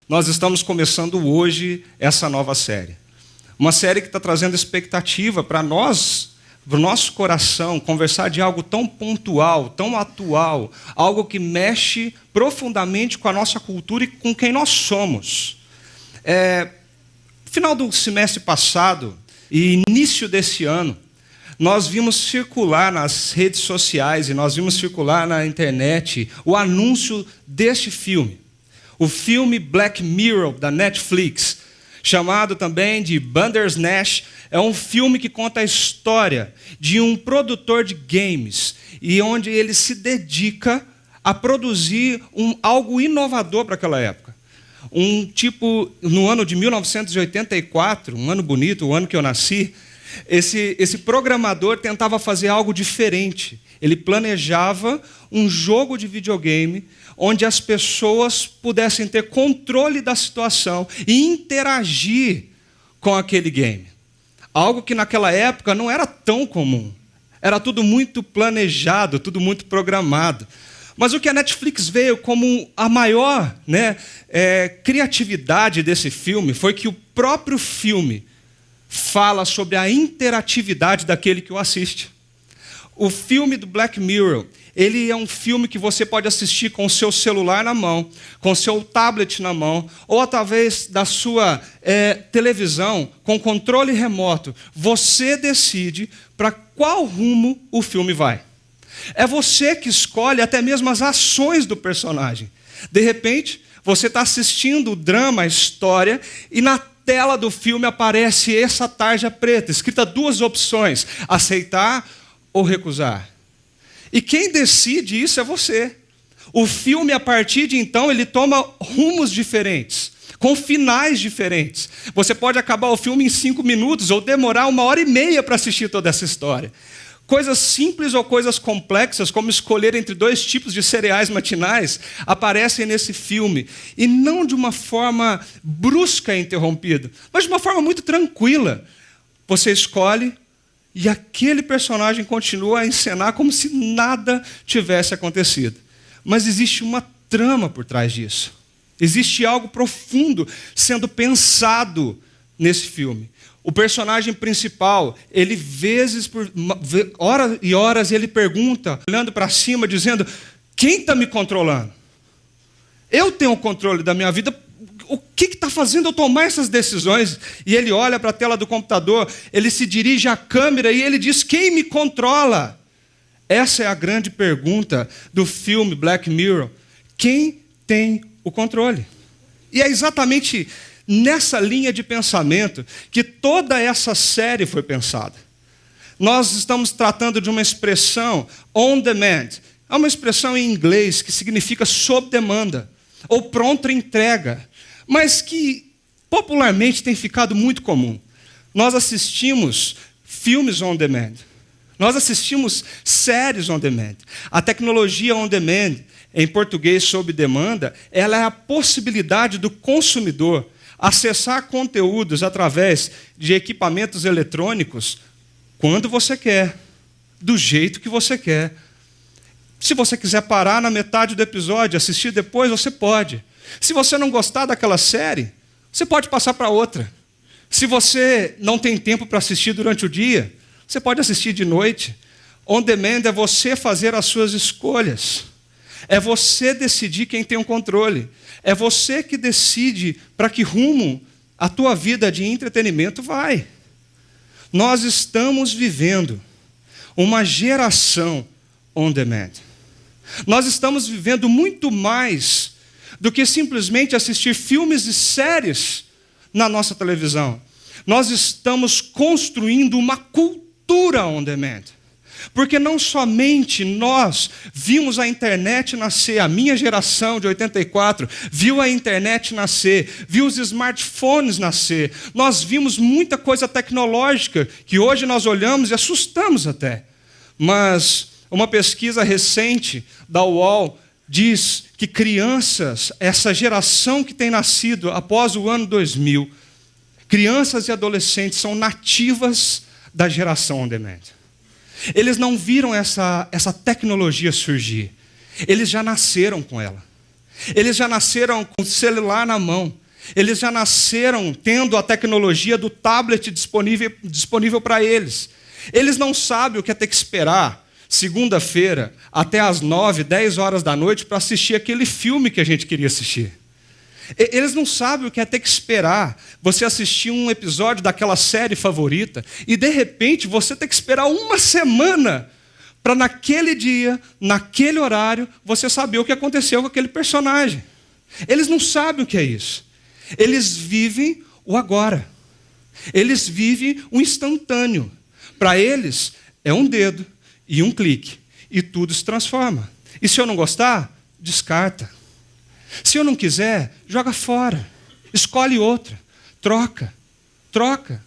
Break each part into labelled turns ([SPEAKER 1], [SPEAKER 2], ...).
[SPEAKER 1] Nós estamos começando hoje essa nova série. Uma série que está trazendo expectativa para nós, para o nosso coração, conversar de algo tão pontual, tão atual, algo que mexe profundamente com a nossa cultura e com quem nós somos. Final do semestre passado e início desse ano, nós vimos circular nas redes sociais e nós vimos circular na internet o anúncio deste filme. O filme Black Mirror, da Netflix, chamado também de Bandersnatch, é um filme que conta a história de um produtor de games e onde ele se dedica a produzir algo inovador para aquela época. No ano de 1984, um ano bonito, o ano que eu nasci, esse programador tentava fazer algo diferente. Ele planejava um jogo de videogame onde as pessoas pudessem ter controle da situação e interagir com aquele game. Algo que naquela época não era tão comum. Era tudo muito planejado, tudo muito programado. Mas o que a Netflix veio como a maior criatividade desse filme foi que o próprio filme fala sobre a interatividade daquele que o assiste. O filme do Black Mirror, ele é um filme que você pode assistir com o seu celular na mão, com o seu tablet na mão, ou através da sua televisão, com controle remoto. Você decide para qual rumo o filme vai. É você que escolhe até mesmo as ações do personagem. De repente, você está assistindo o drama, a história, e na tela do filme aparece essa tarja preta, escrita 2 opções: aceitar ou recusar. E quem decide isso é você. O filme, a partir de então, ele toma rumos diferentes, com finais diferentes. Você pode acabar o filme em 5 minutos ou demorar 1h30 para assistir toda essa história. Coisas simples ou coisas complexas, como escolher entre 2 tipos de cereais matinais, aparecem nesse filme. E não de uma forma brusca e interrompida, mas de uma forma muito tranquila. Você escolhe e aquele personagem continua a encenar como se nada tivesse acontecido. Mas existe uma trama por trás disso. Existe algo profundo sendo pensado nesse filme. O personagem principal, ele por horas e horas, ele pergunta, olhando para cima, dizendo: quem está me controlando? Eu tenho o controle da minha vida. O que está fazendo eu tomar essas decisões? E ele olha para a tela do computador, ele se dirige à câmera e ele diz: quem me controla? Essa é a grande pergunta do filme Black Mirror. Quem tem o controle? E é exatamente nessa linha de pensamento que toda essa série foi pensada. Nós estamos tratando de uma expressão on demand. É uma expressão em inglês que significa sob demanda ou pronta entrega, mas que popularmente tem ficado muito comum. Nós assistimos filmes on demand. Nós assistimos séries on demand. A tecnologia on demand, em português sob demanda, ela é a possibilidade do consumidor acessar conteúdos através de equipamentos eletrônicos quando você quer, do jeito que você quer. Se você quiser parar na metade do episódio e assistir depois, você pode. Se você não gostar daquela série, você pode passar para outra. Se você não tem tempo para assistir durante o dia, você pode assistir de noite. On demand é você fazer as suas escolhas. É você decidir quem tem o controle. É você que decide para que rumo a tua vida de entretenimento vai. Nós estamos vivendo uma geração on demand. Nós estamos vivendo muito mais do que simplesmente assistir filmes e séries na nossa televisão. Nós estamos construindo uma cultura on demand. Porque não somente nós vimos a internet nascer, a minha geração de 84 viu a internet nascer, viu os smartphones nascer. Nós vimos muita coisa tecnológica que hoje nós olhamos e assustamos até. Mas uma pesquisa recente da UOL diz que crianças, essa geração que tem nascido após o ano 2000, crianças e adolescentes são nativas da geração on demand. Eles não viram essa tecnologia surgir. Eles já nasceram com ela. Eles já nasceram com o celular na mão. Eles já nasceram tendo a tecnologia do tablet disponível para eles. Eles não sabem o que é ter que esperar segunda-feira até às 9, 10 horas da noite para assistir aquele filme que a gente queria assistir. Eles não sabem o que é ter que esperar você assistir um episódio daquela série favorita e, de repente, você ter que esperar uma semana para naquele dia, naquele horário, você saber o que aconteceu com aquele personagem. Eles não sabem o que é isso. Eles vivem o agora. Eles vivem o instantâneo. Para eles, é um dedo e um clique. E tudo se transforma. E se eu não gostar, descarta. Se eu não quiser, joga fora. Escolhe outra. Troca. Troca.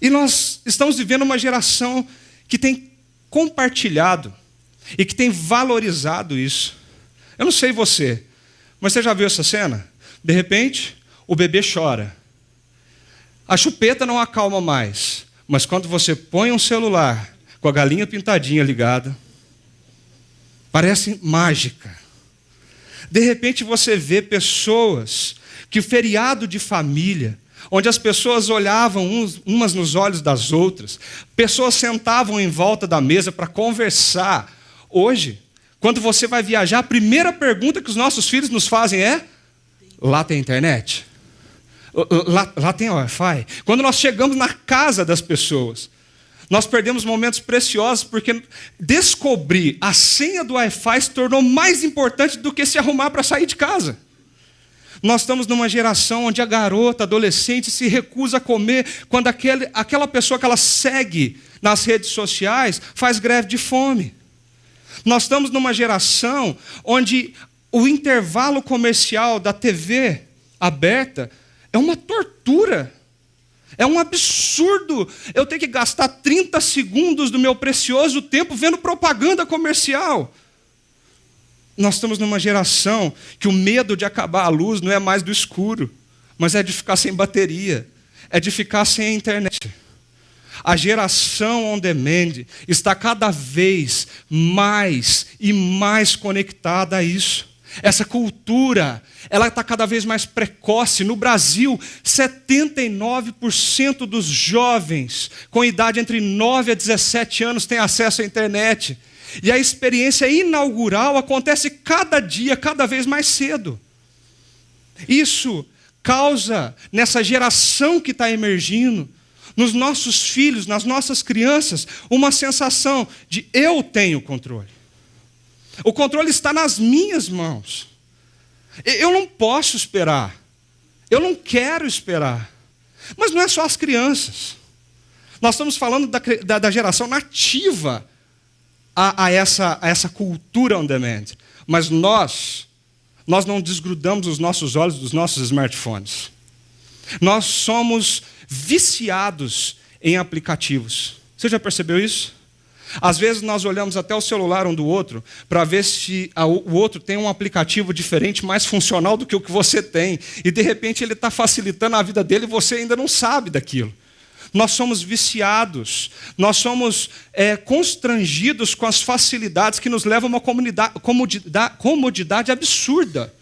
[SPEAKER 1] E nós estamos vivendo uma geração que tem compartilhado e que tem valorizado isso. Eu não sei você, mas você já viu essa cena? De repente, o bebê chora. A chupeta não acalma mais, mas quando você põe um celular com a galinha pintadinha ligada, parece mágica. De repente você vê pessoas que o feriado de família, onde as pessoas olhavam umas nos olhos das outras, pessoas sentavam em volta da mesa para conversar. Hoje, quando você vai viajar, a primeira pergunta que os nossos filhos nos fazem é: lá tem internet? Lá tem Wi-Fi? Quando nós chegamos na casa das pessoas, nós perdemos momentos preciosos porque descobrir a senha do Wi-Fi se tornou mais importante do que se arrumar para sair de casa. Nós estamos numa geração onde a garota, adolescente, se recusa a comer quando aquela pessoa que ela segue nas redes sociais faz greve de fome. Nós estamos numa geração onde o intervalo comercial da TV aberta é uma tortura. É um absurdo eu ter que gastar 30 segundos do meu precioso tempo vendo propaganda comercial. Nós estamos numa geração que o medo de acabar a luz não é mais do escuro, mas é de ficar sem bateria, é de ficar sem a internet. A geração on demand está cada vez mais e mais conectada a isso. Essa cultura, ela está cada vez mais precoce. No Brasil, 79% dos jovens com idade entre 9 a 17 anos têm acesso à internet. E a experiência inaugural acontece cada dia, cada vez mais cedo. Isso causa, nessa geração que está emergindo, nos nossos filhos, nas nossas crianças, uma sensação de eu tenho controle. O controle está nas minhas mãos. Eu não posso esperar. Eu não quero esperar. Mas não é só as crianças. Nós estamos falando da geração nativa a essa cultura on demand. Mas nós não desgrudamos os nossos olhos dos nossos smartphones. Nós somos viciados em aplicativos. Você já percebeu isso? Às vezes nós olhamos até o celular um do outro para ver se o outro tem um aplicativo diferente, mais funcional do que o que você tem. E de repente ele está facilitando a vida dele e você ainda não sabe daquilo. Nós somos viciados, nós somos constrangidos com as facilidades que nos levam a uma comodidade absurda.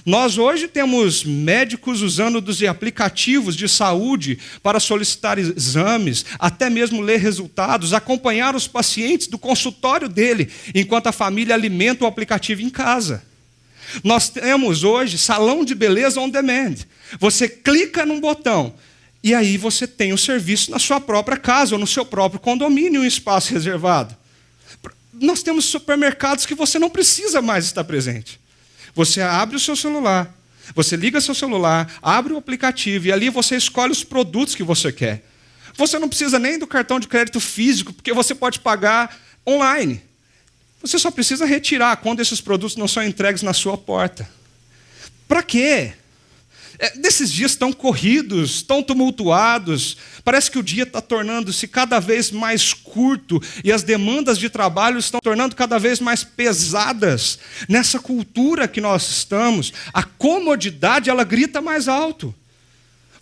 [SPEAKER 1] Nós hoje temos médicos usando dos aplicativos de saúde para solicitar exames, até mesmo ler resultados, acompanhar os pacientes do consultório dele, enquanto a família alimenta o aplicativo em casa. Nós temos hoje salão de beleza on demand. Você clica num botão e aí você tem o serviço na sua própria casa ou no seu próprio condomínio, um espaço reservado. Nós temos supermercados que você não precisa mais estar presente. Você abre o seu celular, você liga seu celular, abre o aplicativo e ali você escolhe os produtos que você quer. Você não precisa nem do cartão de crédito físico, porque você pode pagar online. Você só precisa retirar quando esses produtos não são entregues na sua porta. Para quê? Desses dias tão corridos, tão tumultuados, parece que o dia está tornando-se cada vez mais curto e as demandas de trabalho estão tornando cada vez mais pesadas. Nessa cultura que nós estamos, a comodidade ela grita mais alto.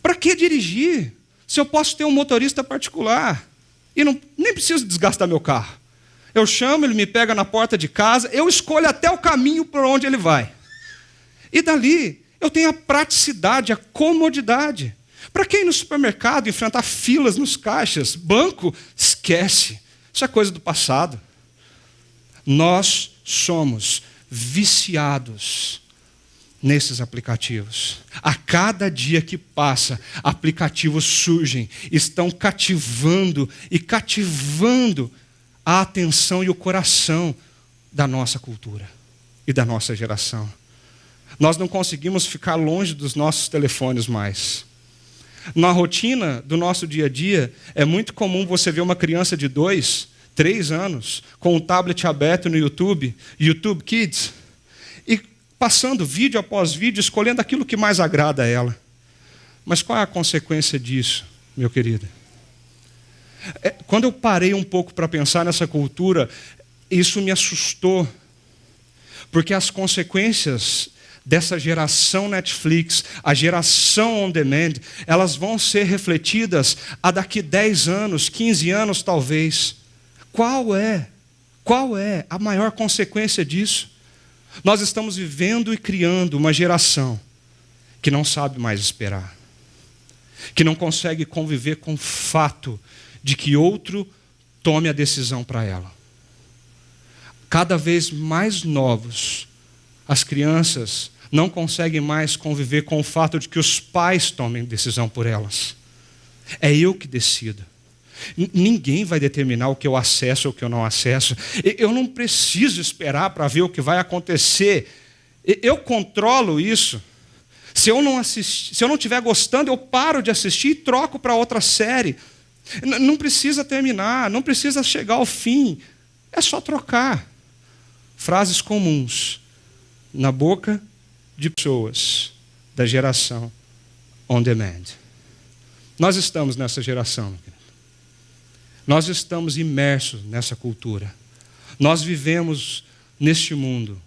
[SPEAKER 1] Para que dirigir se eu posso ter um motorista particular e nem preciso desgastar meu carro? Eu chamo, ele me pega na porta de casa, eu escolho até o caminho por onde ele vai. E dali, eu tenho a praticidade, a comodidade. Para quem ir no supermercado enfrentar filas nos caixas, banco, esquece. Isso é coisa do passado. Nós somos viciados nesses aplicativos. A cada dia que passa, aplicativos surgem, estão cativando a atenção e o coração da nossa cultura e da nossa geração. Nós não conseguimos ficar longe dos nossos telefones mais. Na rotina do nosso dia a dia, é muito comum você ver uma criança de 2, 3 anos com um tablet aberto no YouTube Kids, e passando vídeo após vídeo, escolhendo aquilo que mais agrada a ela. Mas qual é a consequência disso, meu querido? Quando eu parei um pouco para pensar nessa cultura, isso me assustou, porque as consequências dessa geração Netflix, a geração on demand, elas vão ser refletidas a daqui 10 anos, 15 anos talvez. Qual é a maior consequência disso? Nós estamos vivendo e criando uma geração que não sabe mais esperar, que não consegue conviver com o fato de que outro tome a decisão para ela. Cada vez mais novos, as crianças não conseguem mais conviver com o fato de que os pais tomem decisão por elas. É eu que decido. Ninguém vai determinar o que eu acesso ou o que eu não acesso. Eu não preciso esperar para ver o que vai acontecer. Eu controlo isso. Se eu não estiver gostando, eu paro de assistir e troco para outra série. Não precisa terminar, não precisa chegar ao fim. É só trocar. Frases comuns na boca de pessoas da geração on demand. Nós estamos nessa geração. Nós estamos imersos nessa cultura. Nós vivemos neste mundo.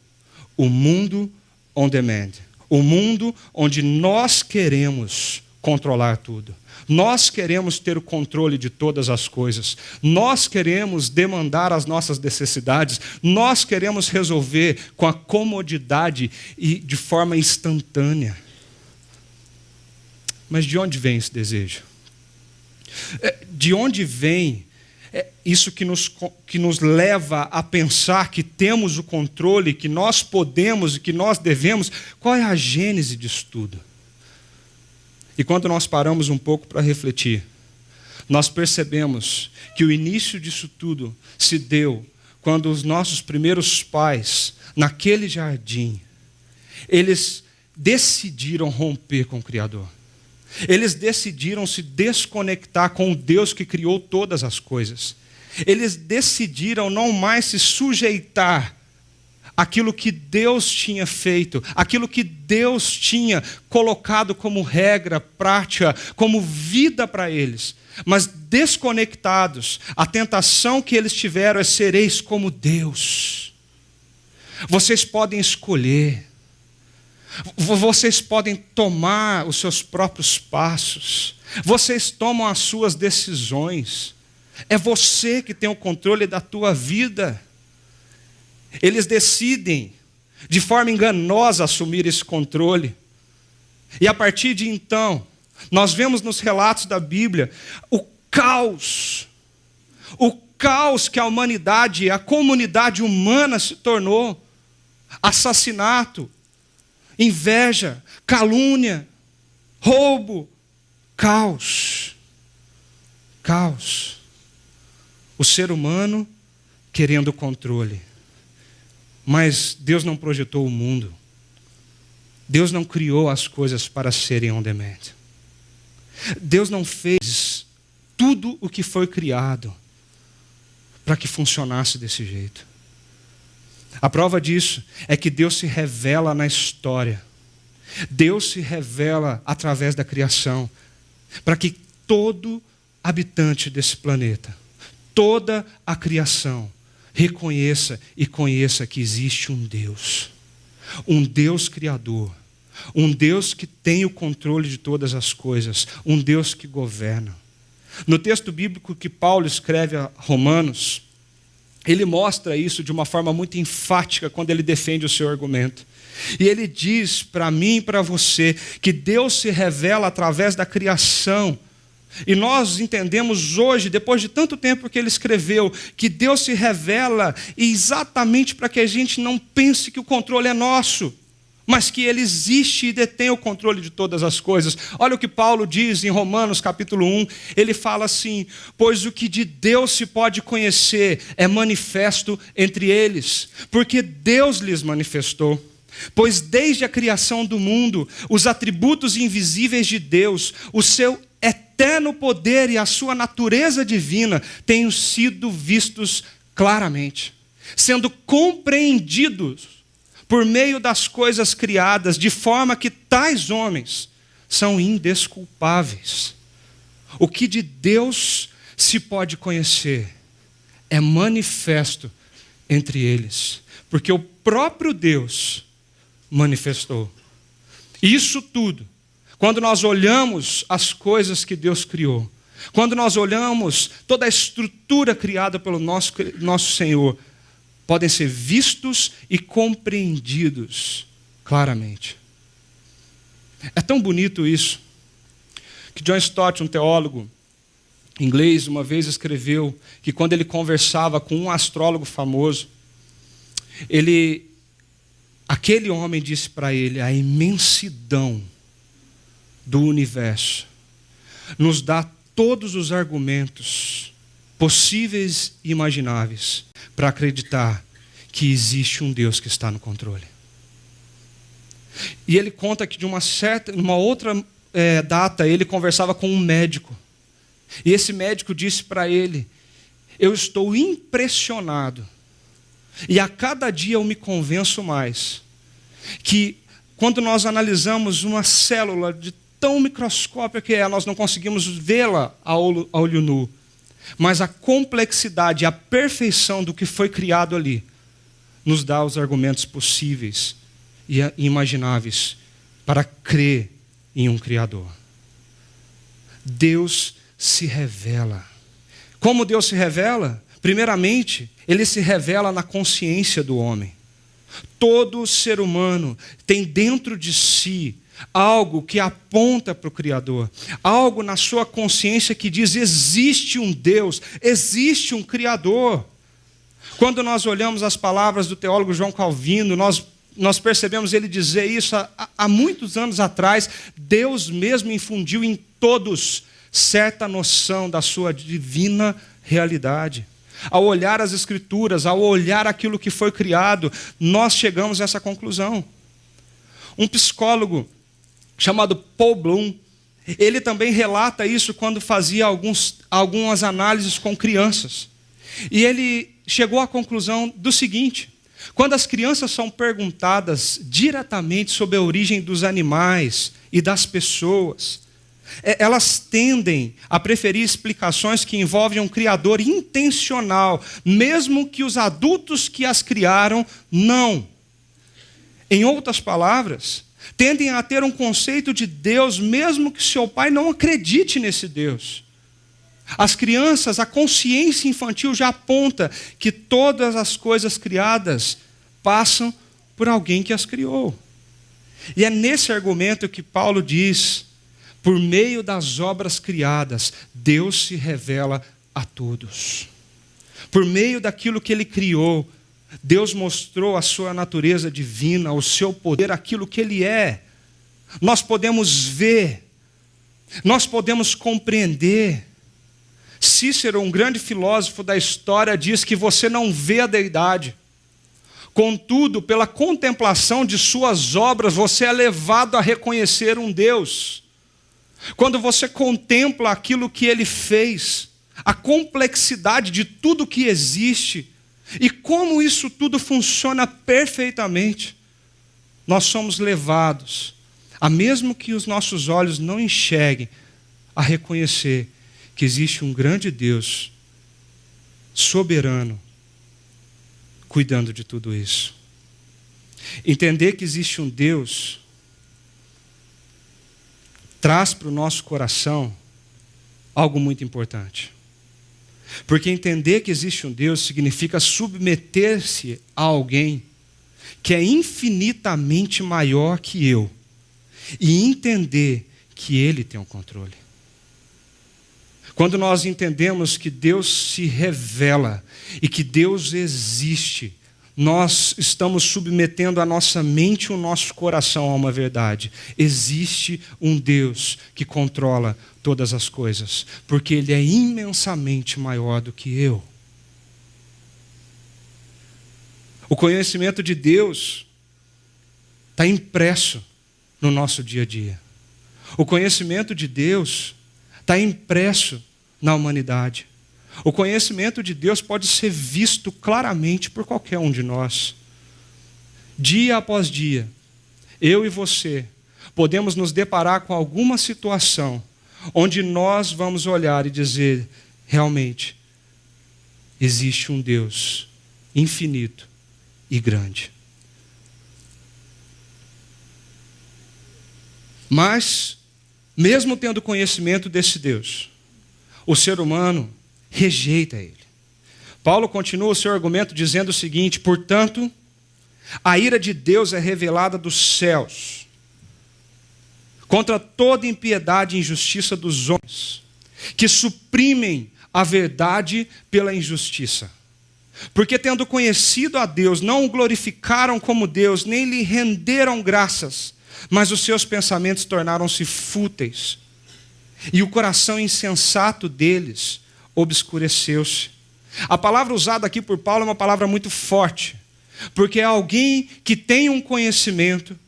[SPEAKER 1] O mundo on demand. O mundo onde nós queremos controlar tudo. Nós queremos ter o controle de todas as coisas. Nós queremos demandar as nossas necessidades. Nós queremos resolver com a comodidade e de forma instantânea. Mas de onde vem esse desejo? De onde vem isso que nos leva a pensar que temos o controle, que nós podemos e que nós devemos? Qual é a gênese disso tudo? E quando nós paramos um pouco para refletir, nós percebemos que o início disso tudo se deu quando os nossos primeiros pais, naquele jardim, eles decidiram romper com o Criador. Eles decidiram se desconectar com o Deus que criou todas as coisas. Eles decidiram não mais se sujeitar àquilo que Deus tinha feito, aquilo que Deus tinha colocado como regra, prática, como vida para eles. Mas desconectados, a tentação que eles tiveram é: sereis como Deus. Vocês podem escolher. Vocês podem tomar os seus próprios passos. Vocês tomam as suas decisões. É você que tem o controle da tua vida. Eles decidem, de forma enganosa, assumir esse controle. E a partir de então, nós vemos nos relatos da Bíblia o caos que a humanidade, a comunidade humana se tornou. Assassinato, inveja, calúnia, roubo, caos. Caos. O ser humano querendo controle. Mas Deus não projetou o mundo. Deus não criou as coisas para serem on demand. Deus não fez tudo o que foi criado para que funcionasse desse jeito. A prova disso é que Deus se revela na história. Deus se revela através da criação, para que todo habitante desse planeta, toda a criação, reconheça e conheça que existe um Deus criador, um Deus que tem o controle de todas as coisas, um Deus que governa. No texto bíblico que Paulo escreve a Romanos, ele mostra isso de uma forma muito enfática quando ele defende o seu argumento. E ele diz para mim e para você que Deus se revela através da criação. E nós entendemos hoje, depois de tanto tempo que ele escreveu, que Deus se revela exatamente para que a gente não pense que o controle é nosso, mas que ele existe e detém o controle de todas as coisas. Olha o que Paulo diz em Romanos capítulo 1, ele fala assim: pois o que de Deus se pode conhecer é manifesto entre eles, porque Deus lhes manifestou. Pois desde a criação do mundo, os atributos invisíveis de Deus, o seu eterno poder e a sua natureza divina têm sido vistos claramente, sendo compreendidos por meio das coisas criadas, de forma que tais homens são indesculpáveis. O que de Deus se pode conhecer é manifesto entre eles, porque o próprio Deus manifestou. Isso tudo, quando nós olhamos as coisas que Deus criou, quando nós olhamos toda a estrutura criada pelo nosso Senhor, podem ser vistos e compreendidos claramente. É tão bonito isso, que John Stott, um teólogo inglês, uma vez escreveu que quando ele conversava com um astrólogo famoso, aquele homem disse para ele: a imensidão do universo nos dá todos os argumentos possíveis e imagináveis para acreditar que existe um Deus que está no controle. E ele conta que numa outra data, ele conversava com um médico. E esse médico disse para ele: eu estou impressionado, e a cada dia eu me convenço mais, que quando nós analisamos uma célula de tão microscópica que é, nós não conseguimos vê-la a olho nu. Mas a complexidade, a perfeição do que foi criado ali, nos dá os argumentos possíveis e imagináveis para crer em um Criador. Deus se revela. Como Deus se revela? Primeiramente, ele se revela na consciência do homem. Todo ser humano tem dentro de si algo que aponta para o Criador, algo na sua consciência que diz: existe um Deus, existe um Criador. Quando nós olhamos as palavras do teólogo João Calvino, nós percebemos ele dizer isso há muitos anos atrás. Deus mesmo infundiu em todos certa noção da sua divina realidade. Ao olhar as Escrituras, ao olhar aquilo que foi criado, nós chegamos a essa conclusão. Um psicólogo chamado Paul Bloom, ele também relata isso quando fazia algumas análises com crianças. E ele chegou à conclusão do seguinte: quando as crianças são perguntadas diretamente sobre a origem dos animais e das pessoas, elas tendem a preferir explicações que envolvem um criador intencional, mesmo que os adultos que as criaram não. Em outras palavras, tendem a ter um conceito de Deus, mesmo que seu pai não acredite nesse Deus. As crianças, a consciência infantil já aponta que todas as coisas criadas passam por alguém que as criou. E é nesse argumento que Paulo diz: por meio das obras criadas, Deus se revela a todos. Por meio daquilo que ele criou, Deus mostrou a sua natureza divina, o seu poder, aquilo que ele é. Nós podemos ver, nós podemos compreender. Cícero, um grande filósofo da história, diz que você não vê a deidade. Contudo, pela contemplação de suas obras, você é levado a reconhecer um Deus. Quando você contempla aquilo que ele fez, a complexidade de tudo que existe, e como isso tudo funciona perfeitamente, nós somos levados, a mesmo que os nossos olhos não enxerguem, a reconhecer que existe um grande Deus, soberano, cuidando de tudo isso. Entender que existe um Deus traz para o nosso coração algo muito importante. Porque entender que existe um Deus significa submeter-se a alguém que é infinitamente maior que eu e entender que Ele tem o controle. Quando nós entendemos que Deus se revela e que Deus existe, nós estamos submetendo a nossa mente e o nosso coração a uma verdade. Existe um Deus que controla todas as coisas, porque Ele é imensamente maior do que eu. O conhecimento de Deus está impresso no nosso dia a dia. O conhecimento de Deus está impresso na humanidade. O conhecimento de Deus pode ser visto claramente por qualquer um de nós. Dia após dia, eu e você podemos nos deparar com alguma situação onde nós vamos olhar e dizer, realmente, existe um Deus infinito e grande. Mas, mesmo tendo conhecimento desse Deus, o ser humano rejeita Ele. Paulo continua o seu argumento dizendo o seguinte: portanto, a ira de Deus é revelada dos céus contra toda impiedade e injustiça dos homens, que suprimem a verdade pela injustiça. Porque tendo conhecido a Deus, não o glorificaram como Deus, nem lhe renderam graças, mas os seus pensamentos tornaram-se fúteis, e o coração insensato deles obscureceu-se. A palavra usada aqui por Paulo é uma palavra muito forte, porque é alguém que tem um conhecimento,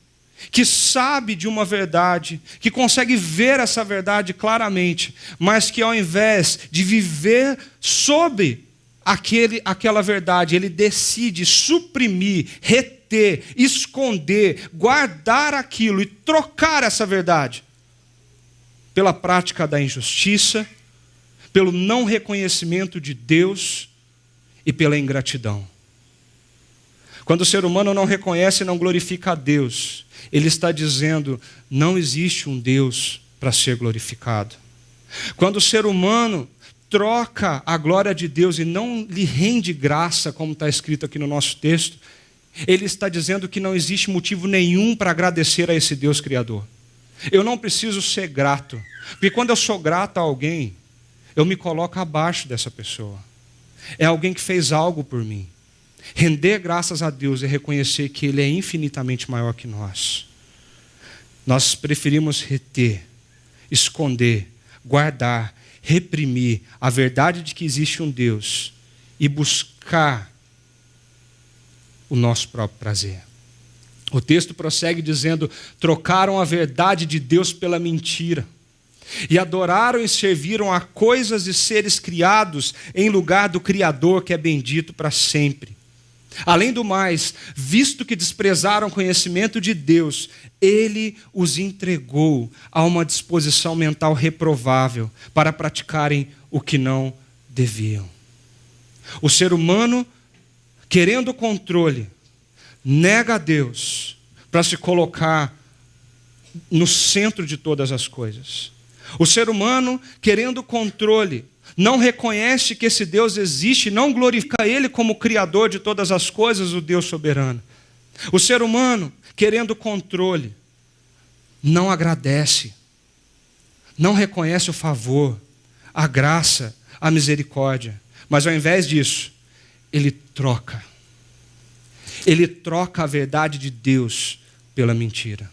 [SPEAKER 1] que sabe de uma verdade, que consegue ver essa verdade claramente, mas que ao invés de viver sobre aquela verdade, ele decide suprimir, reter, esconder, guardar aquilo e trocar essa verdade pela prática da injustiça, pelo não reconhecimento de Deus e pela ingratidão. Quando o ser humano não reconhece e não glorifica a Deus, ele está dizendo, não existe um Deus para ser glorificado. Quando o ser humano troca a glória de Deus e não lhe rende graça, como está escrito aqui no nosso texto, ele está dizendo que não existe motivo nenhum para agradecer a esse Deus Criador. Eu não preciso ser grato, porque quando eu sou grato a alguém, eu me coloco abaixo dessa pessoa. É alguém que fez algo por mim. Render graças a Deus é reconhecer que Ele é infinitamente maior que nós. Nós preferimos reter, esconder, guardar, reprimir a verdade de que existe um Deus e buscar o nosso próprio prazer. O texto prossegue dizendo, trocaram a verdade de Deus pela mentira e adoraram e serviram a coisas e seres criados em lugar do Criador, que é bendito para sempre. Além do mais, visto que desprezaram o conhecimento de Deus, Ele os entregou a uma disposição mental reprovável para praticarem o que não deviam. O ser humano, querendo controle, nega a Deus para se colocar no centro de todas as coisas. O ser humano, querendo controle, não reconhece que esse Deus existe, não glorifica Ele como Criador de todas as coisas, o Deus soberano. O ser humano, querendo controle, não agradece, não reconhece o favor, a graça, a misericórdia. Mas ao invés disso, ele troca. Ele troca a verdade de Deus pela mentira.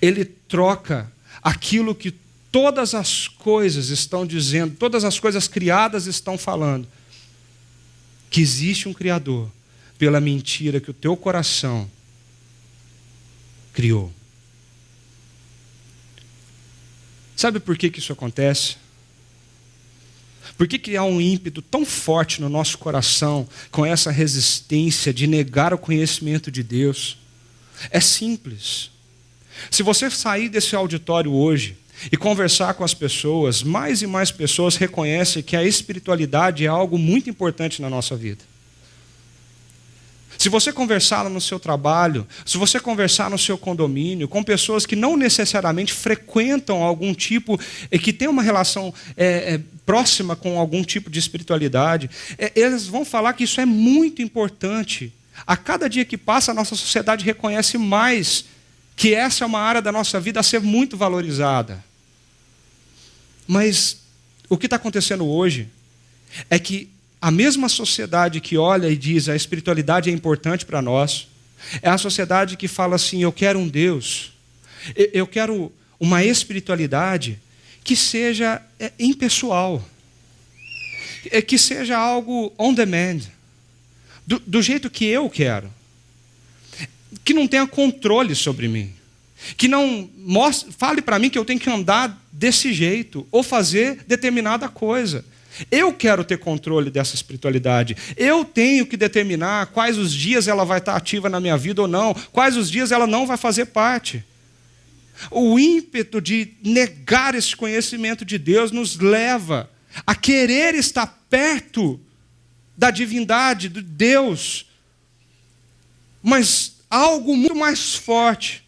[SPEAKER 1] Ele troca aquilo que todas as coisas estão dizendo, todas as coisas criadas estão falando, que existe um Criador, pela mentira que o teu coração criou. Sabe por que isso acontece? Por que há um ímpeto tão forte no nosso coração com essa resistência de negar o conhecimento de Deus? É simples. Se você sair desse auditório hoje e conversar com as pessoas, mais e mais pessoas reconhecem que a espiritualidade é algo muito importante na nossa vida. Se você conversar no seu trabalho, se você conversar no seu condomínio, com pessoas que não necessariamente frequentam algum tipo, que tem uma relação próxima com algum tipo de espiritualidade, eles vão falar que isso é muito importante. A cada dia que passa, a nossa sociedade reconhece mais que essa é uma área da nossa vida a ser muito valorizada. Mas o que está acontecendo hoje é que a mesma sociedade que olha e diz a espiritualidade é importante para nós, é a sociedade que fala assim, eu quero um Deus, eu quero uma espiritualidade que seja impessoal, que seja algo on demand, do jeito que eu quero, que não tenha controle sobre mim, que não fale para mim que eu tenho que andar desse jeito ou fazer determinada coisa. Eu quero ter controle dessa espiritualidade. Eu tenho que determinar quais os dias ela vai estar ativa na minha vida ou não, quais os dias ela não vai fazer parte. O ímpeto de negar esse conhecimento de Deus nos leva a querer estar perto da divindade, de Deus. Mas algo muito mais forte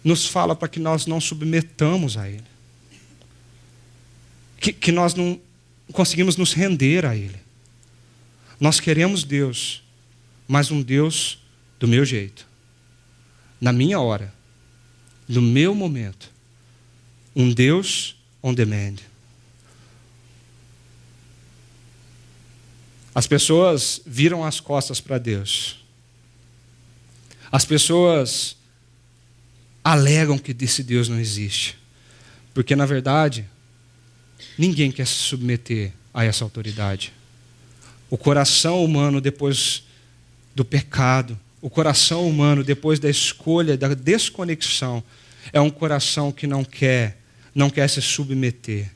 [SPEAKER 1] nos fala para que nós não submetamos a Ele. Que nós não conseguimos nos render a Ele. Nós queremos Deus, mas um Deus do meu jeito, na minha hora, no meu momento. Um Deus on demand. As pessoas viram as costas para Deus. As pessoas alegam que esse Deus não existe. Porque, na verdade, ninguém quer se submeter a essa autoridade. O coração humano, depois do pecado, o coração humano, depois da escolha, da desconexão, é um coração que não quer se submeter.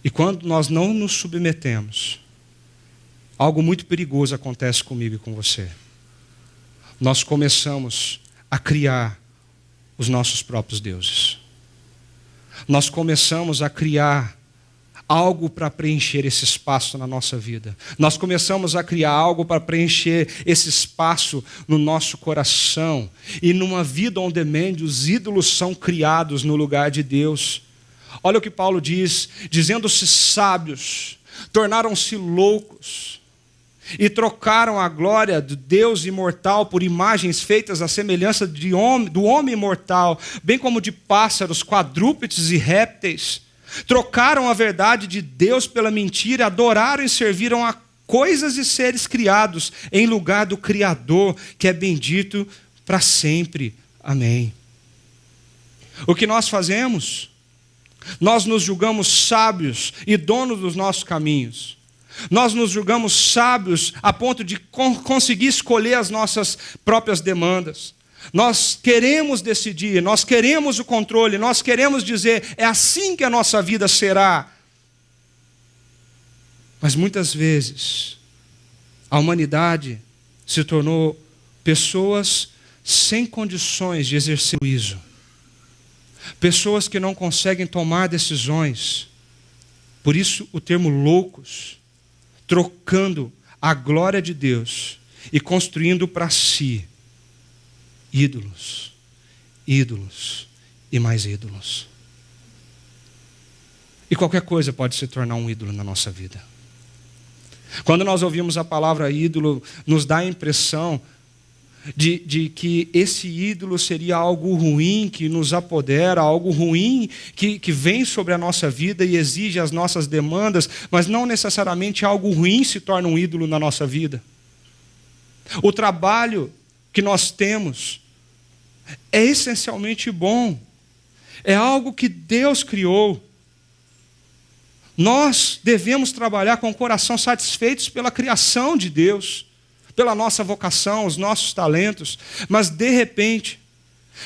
[SPEAKER 1] E quando nós não nos submetemos, algo muito perigoso acontece comigo e com você. Nós começamos a criar os nossos próprios deuses. Nós começamos a criar algo para preencher esse espaço na nossa vida. Nós começamos a criar algo para preencher esse espaço no nosso coração. E numa vida on demand, os ídolos são criados no lugar de Deus. Olha o que Paulo diz, dizendo-se sábios, tornaram-se loucos e trocaram a glória do Deus imortal por imagens feitas à semelhança do homem mortal, bem como de pássaros, quadrúpedes e répteis. Trocaram a verdade de Deus pela mentira, adoraram e serviram a coisas e seres criados em lugar do Criador, que é bendito para sempre. Amém. O que nós fazemos? Nós nos julgamos sábios e donos dos nossos caminhos. Nós nos julgamos sábios a ponto de conseguir escolher as nossas próprias demandas. Nós queremos decidir, nós queremos o controle, nós queremos dizer, é assim que a nossa vida será. Mas muitas vezes, a humanidade se tornou pessoas sem condições de exercer o juízo. Pessoas que não conseguem tomar decisões. Por isso o termo loucos. Trocando a glória de Deus e construindo para si ídolos, ídolos e mais ídolos. E qualquer coisa pode se tornar um ídolo na nossa vida. Quando nós ouvimos a palavra ídolo, nos dá a impressão de que esse ídolo seria algo ruim que nos apodera, algo ruim que vem sobre a nossa vida e exige as nossas demandas, mas não necessariamente algo ruim se torna um ídolo na nossa vida. O trabalho que nós temos é essencialmente bom, é algo que Deus criou. Nós devemos trabalhar com o coração satisfeitos pela criação de Deus, pela nossa vocação, os nossos talentos, mas de repente,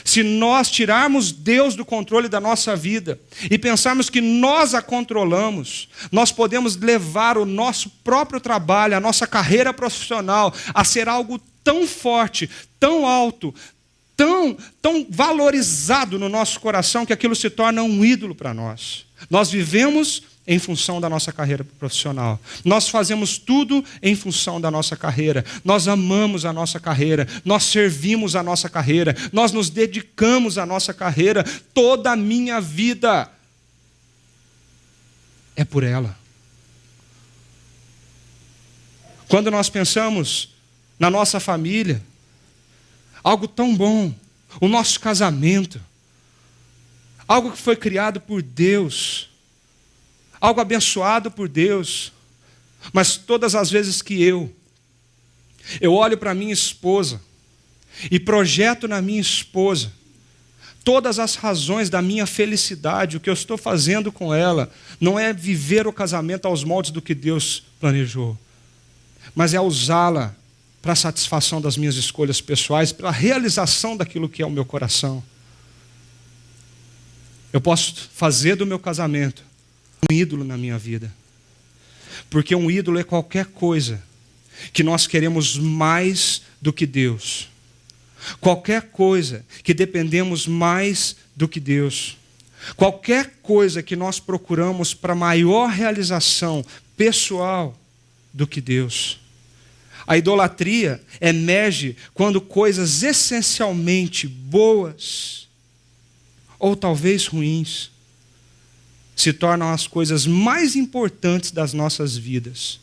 [SPEAKER 1] se nós tirarmos Deus do controle da nossa vida e pensarmos que nós a controlamos, nós podemos levar o nosso próprio trabalho, a nossa carreira profissional a ser algo tão forte, tão alto, tão valorizado no nosso coração que aquilo se torna um ídolo para nós. Nós vivemos em função da nossa carreira profissional. Nós fazemos tudo em função da nossa carreira. Nós amamos a nossa carreira. Nós servimos a nossa carreira. Nós nos dedicamos à nossa carreira. Toda a minha vida é por ela. Quando nós pensamos na nossa família, algo tão bom, o nosso casamento, algo que foi criado por Deus, algo abençoado por Deus, mas todas as vezes que eu olho para minha esposa e projeto na minha esposa todas as razões da minha felicidade, o que eu estou fazendo com ela, não é viver o casamento aos moldes do que Deus planejou, mas é usá-la para a satisfação das minhas escolhas pessoais, para a realização daquilo que é o meu coração. Eu posso fazer do meu casamento um ídolo na minha vida. Porque um ídolo é qualquer coisa que nós queremos mais do que Deus. Qualquer coisa que dependemos mais do que Deus. Qualquer coisa que nós procuramos para maior realização pessoal do que Deus. A idolatria emerge quando coisas essencialmente boas, ou talvez ruins, se tornam as coisas mais importantes das nossas vidas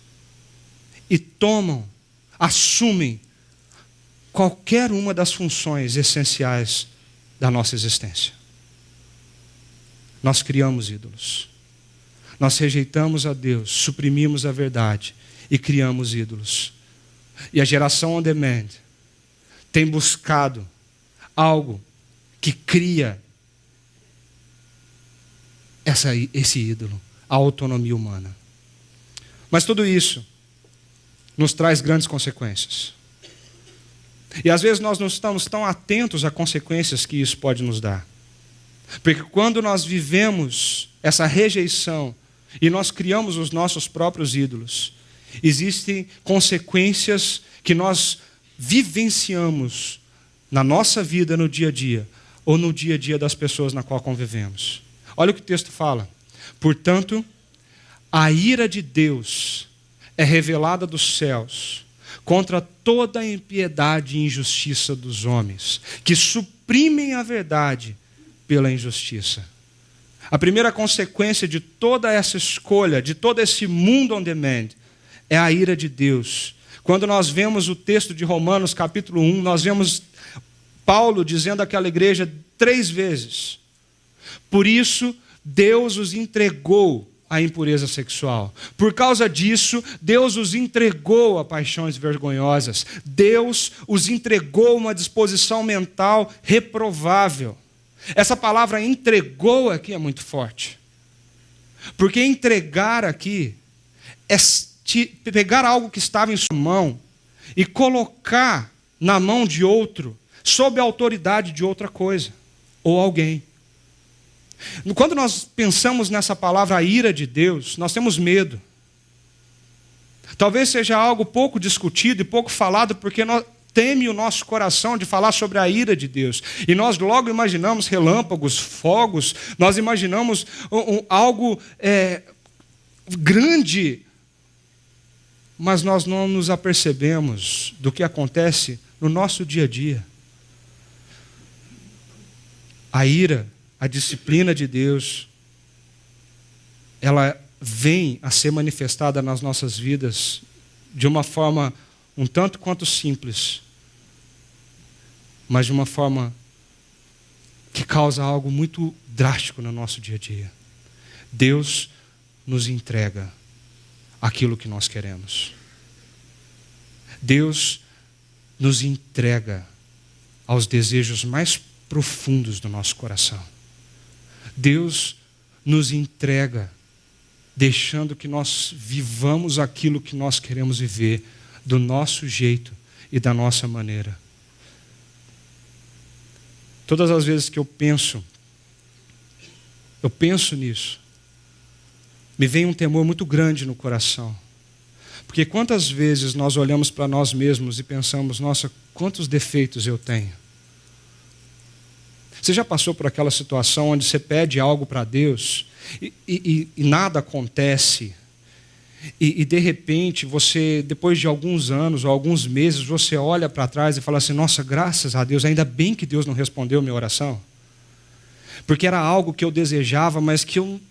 [SPEAKER 1] e assumem qualquer uma das funções essenciais da nossa existência. Nós criamos ídolos. Nós rejeitamos a Deus, suprimimos a verdade e criamos ídolos. E a geração on demand tem buscado algo que cria esse ídolo, a autonomia humana. Mas tudo isso nos traz grandes consequências. E às vezes nós não estamos tão atentos às consequências que isso pode nos dar. Porque quando nós vivemos essa rejeição e nós criamos os nossos próprios ídolos, existem consequências que nós vivenciamos na nossa vida, no dia a dia, ou no dia a dia das pessoas na qual convivemos. Olha o que o texto fala. Portanto, a ira de Deus é revelada dos céus contra toda a impiedade e injustiça dos homens, que suprimem a verdade pela injustiça. A primeira consequência de toda essa escolha, de todo esse mundo on demand, é a ira de Deus. Quando nós vemos o texto de Romanos, capítulo 1, nós vemos Paulo dizendo àquela igreja 3 vezes: por isso, Deus os entregou à impureza sexual. Por causa disso, Deus os entregou a paixões vergonhosas. Deus os entregou a uma disposição mental reprovável. Essa palavra entregou aqui é muito forte. Porque entregar aqui é pegar algo que estava em sua mão e colocar na mão de outro, sob a autoridade de outra coisa ou alguém. Quando nós pensamos nessa palavra, a ira de Deus, nós temos medo. Talvez seja algo pouco discutido e pouco falado, porque teme o nosso coração de falar sobre a ira de Deus. E nós logo imaginamos relâmpagos, fogos, nós imaginamos algo grande, mas nós não nos apercebemos do que acontece no nosso dia a dia. A ira, a disciplina de Deus, ela vem a ser manifestada nas nossas vidas de uma forma um tanto quanto simples, mas de uma forma que causa algo muito drástico no nosso dia a dia. Deus nos entrega aquilo que nós queremos. Deus nos entrega aos desejos mais profundos do nosso coração. Deus nos entrega, deixando que nós vivamos aquilo que nós queremos viver, do nosso jeito e da nossa maneira. Todas as vezes que eu penso nisso, me vem um temor muito grande no coração. Porque quantas vezes nós olhamos para nós mesmos e pensamos: nossa, quantos defeitos eu tenho. Você já passou por aquela situação onde você pede algo para Deus e nada acontece. E de repente, você, depois de alguns anos ou alguns meses, você olha para trás e fala assim, nossa, graças a Deus, ainda bem que Deus não respondeu minha oração. Porque era algo que eu desejava, mas que eu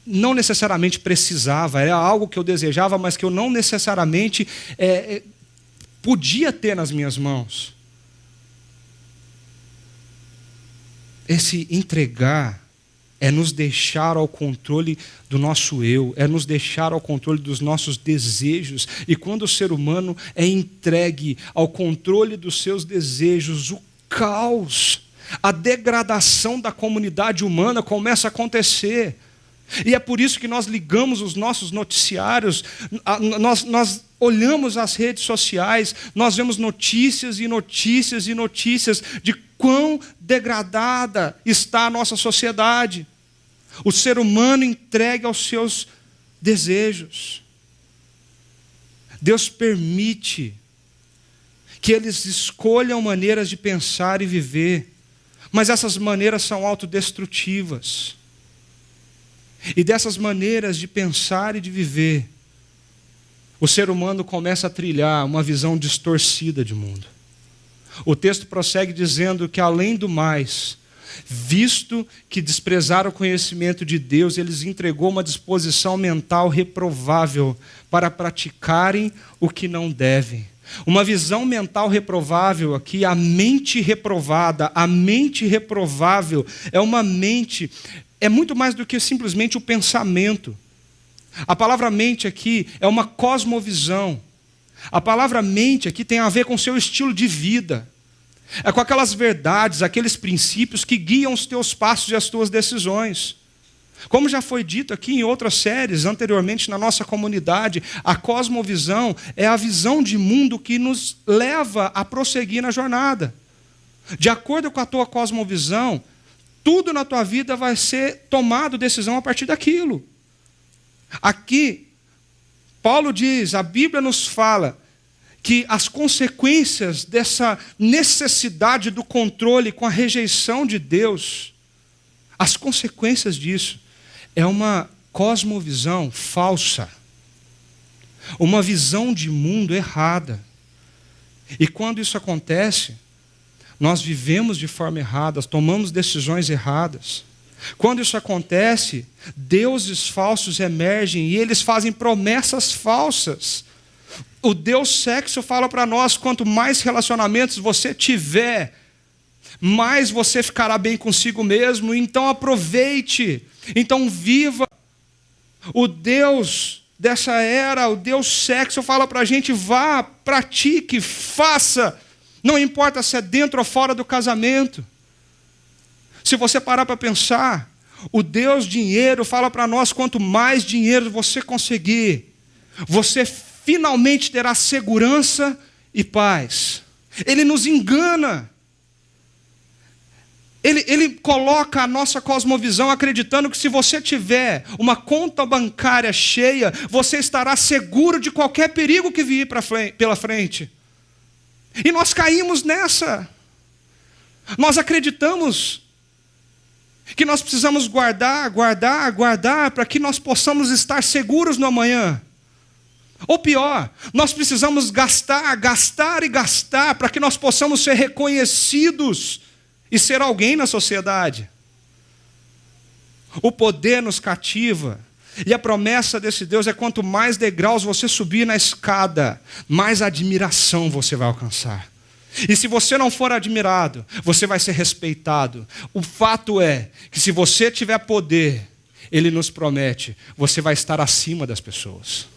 [SPEAKER 1] não necessariamente precisava. Era algo que eu desejava, mas que eu não necessariamente podia ter nas minhas mãos. Esse entregar é nos deixar ao controle do nosso eu, é nos deixar ao controle dos nossos desejos. E quando o ser humano é entregue ao controle dos seus desejos, o caos, a degradação da comunidade humana começa a acontecer. E é por isso que nós ligamos os nossos noticiários, nós olhamos as redes sociais, nós vemos notícias e notícias e notícias de quão degradada está a nossa sociedade. O ser humano entregue aos seus desejos. Deus permite que eles escolham maneiras de pensar e viver, mas essas maneiras são autodestrutivas. E dessas maneiras de pensar e de viver, o ser humano começa a trilhar uma visão distorcida de mundo. O texto prossegue dizendo que, além do mais, visto que desprezaram o conhecimento de Deus, eles entregou uma disposição mental reprovável para praticarem o que não devem. Uma visão mental reprovável aqui, a mente reprovável é uma mente, é muito mais do que simplesmente o pensamento. A palavra mente aqui é uma cosmovisão. A palavra mente aqui tem a ver com o seu estilo de vida. É com aquelas verdades, aqueles princípios que guiam os teus passos e as tuas decisões. Como já foi dito aqui em outras séries anteriormente na nossa comunidade, a cosmovisão é a visão de mundo que nos leva a prosseguir na jornada. De acordo com a tua cosmovisão, tudo na tua vida vai ser tomado decisão a partir daquilo. Aqui, Paulo diz, a Bíblia nos fala que as consequências dessa necessidade do controle com a rejeição de Deus, as consequências disso é uma cosmovisão falsa, uma visão de mundo errada. E quando isso acontece, nós vivemos de forma errada, tomamos decisões erradas. Quando isso acontece, deuses falsos emergem e eles fazem promessas falsas. O Deus sexo fala para nós, quanto mais relacionamentos você tiver, mais você ficará bem consigo mesmo, então aproveite, então viva. O Deus dessa era, o Deus sexo fala para a gente, vá, pratique, faça, não importa se é dentro ou fora do casamento. Se você parar para pensar, o Deus dinheiro fala para nós, quanto mais dinheiro você conseguir, você finalmente terá segurança e paz. Ele nos engana. Ele coloca a nossa cosmovisão acreditando que se você tiver uma conta bancária cheia, você estará seguro de qualquer perigo que vir pela frente. E nós caímos nessa. Nós acreditamos que nós precisamos guardar para que nós possamos estar seguros no amanhã. Ou pior, nós precisamos gastar para que nós possamos ser reconhecidos e ser alguém na sociedade. O poder nos cativa. E a promessa desse Deus é quanto mais degraus você subir na escada, mais admiração você vai alcançar. E se você não for admirado, você vai ser respeitado. O fato é que se você tiver poder, Ele nos promete, você vai estar acima das pessoas.